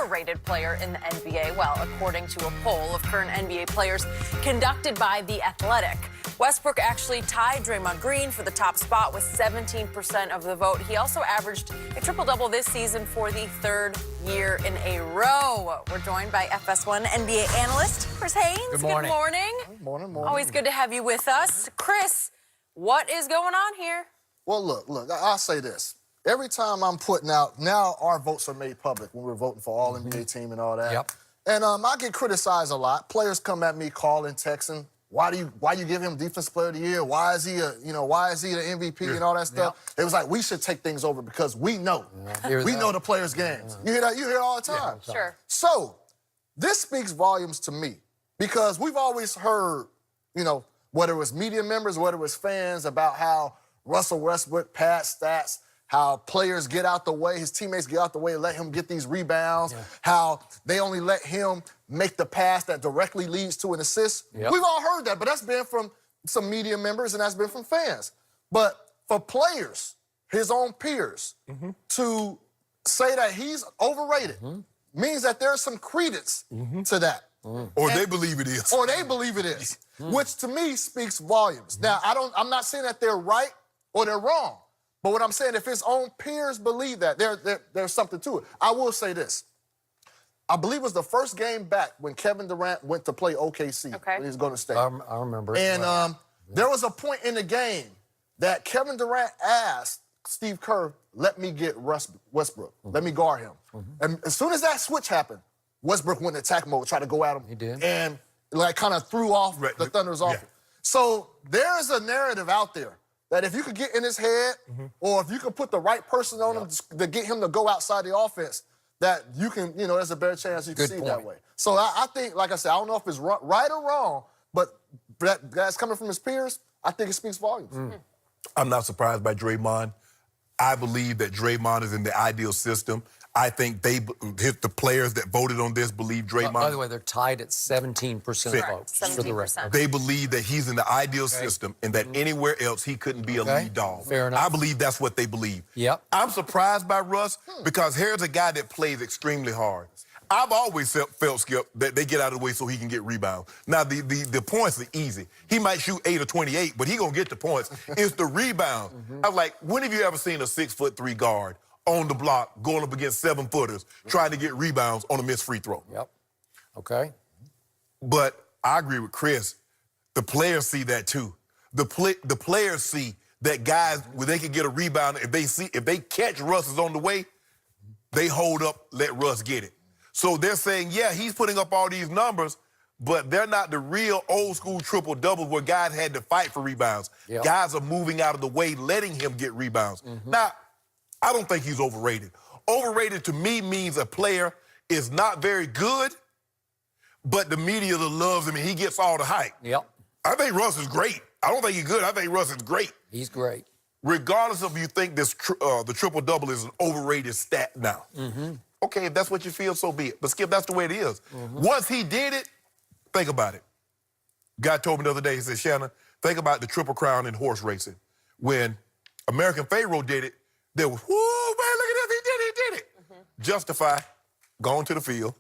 overrated player in the NBA? Well, according to a poll of current NBA players conducted by The Athletic, Westbrook actually tied Draymond Green for the top spot with 17% of the vote. He also averaged a triple-double this season for the third year in a row. We're joined by FS1 NBA analyst Chris Haynes. Good morning. Good morning. Good morning. Always good to have you with us. Chris, what is going on here? Well, look, I'll say this. Every time I'm putting out, now our votes are made public when we're voting for all NBA team and all that. Yep. And I get criticized a lot. Players come at me calling, texting. Why you give him Defensive Player of the Year? Why is he the MVP and all that stuff? Yep. It was like, we should take things over because we know. We know the players' games. You hear that? You hear it all the time. Yeah, sure. So this speaks volumes to me because we've always heard, whether it was media members, whether it was fans, about how Russell Westbrook pads stats, how players get out the way, his teammates get out the way and let him get these rebounds, how they only let him make the pass that directly leads to an assist. Yep. We've all heard that, but that's been from some media members and that's been from fans. But for players, his own peers, to say that he's overrated means that there's some credence to that. Or they believe it is. Or they believe it is, which to me speaks volumes. Now, I'm not saying that they're right or they're wrong. But what I'm saying, if his own peers believe that, there's something to it. I will say this. I believe it was the first game back when Kevin Durant went to play OKC. When he was going to stay. I remember. And there was a point in the game that Kevin Durant asked Steve Kerr, let me get Westbrook. Let me guard him. And as soon as that switch happened, Westbrook went in attack mode, tried to go at him. He did. And kind of threw off the Thunder's offense. So there's a narrative out there that if you could get in his head or if you could put the right person on him to get him to go outside the offense, that you can, there's a better chance you can see that way. So I think, like I said, I don't know if it's right or wrong, but that's coming from his peers, I think it speaks volumes. I'm not surprised by Draymond. I believe that Draymond is in the ideal system. I think the players that voted on this believe Draymond. By the way, they're tied at 17% votes, just for the record. They believe that he's in the ideal system and that anywhere else he couldn't be a lead dog. Fair enough. I believe that's what they believe. Yep. I'm surprised by Russ because here's a guy that plays extremely hard. I've always felt, Skip, that they get out of the way so he can get rebounds. Now, the points are easy. He might shoot 8 or 28, but he gonna get the points. It's the rebound. I'm like, when have you ever seen a 6'3" guard on the block, going up against 7-footers, trying to get rebounds on a missed free throw? Yep. Okay. But I agree with Chris. The players see that too. The players see that guys, when they can get a rebound, if they catch Russ is on the way, they hold up, let Russ get it. So they're saying, yeah, he's putting up all these numbers, but they're not the real old school triple-doubles where guys had to fight for rebounds. Yep. Guys are moving out of the way, letting him get rebounds. Now, I don't think he's overrated. Overrated to me means a player is not very good, but the media loves him and he gets all the hype. Yep. I think Russ is great. I don't think he's good. I think Russ is great. He's great. Regardless of you think the triple-double is an overrated stat now. Okay, if that's what you feel, so be it. But, Skip, that's the way it is. Once he did it, think about it. Guy told me the other day, he said, Shannon, think about the Triple Crown in horse racing. When American Pharaoh did it, there was, whoo, man, look at this, he did it. Justify, going to the field.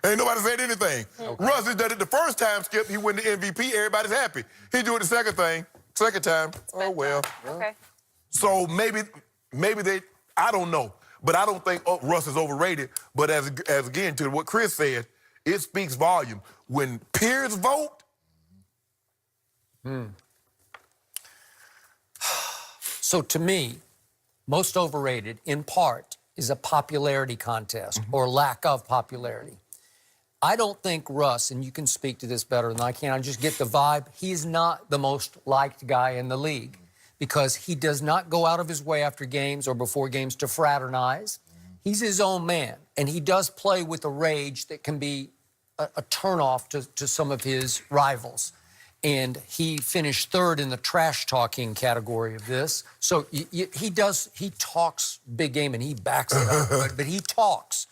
Ain't nobody said anything. Russ has done it the first time, Skip, he win the MVP, everybody's happy. He do it the second time, oh, well. Okay. So maybe they, I don't know. But I don't think Russ is overrated. But as again, to what Chris said, it speaks volume. When peers vote. So to me, most overrated, in part, is a popularity contest or lack of popularity. I don't think Russ, and you can speak to this better than I can, I just get the vibe, he's not the most liked guy in the league because he does not go out of his way after games or before games to fraternize. He's his own man, and he does play with a rage that can be a turnoff to some of his rivals. And he finished third in the trash-talking category of this. So he talks big game, and he backs it up, but he talks.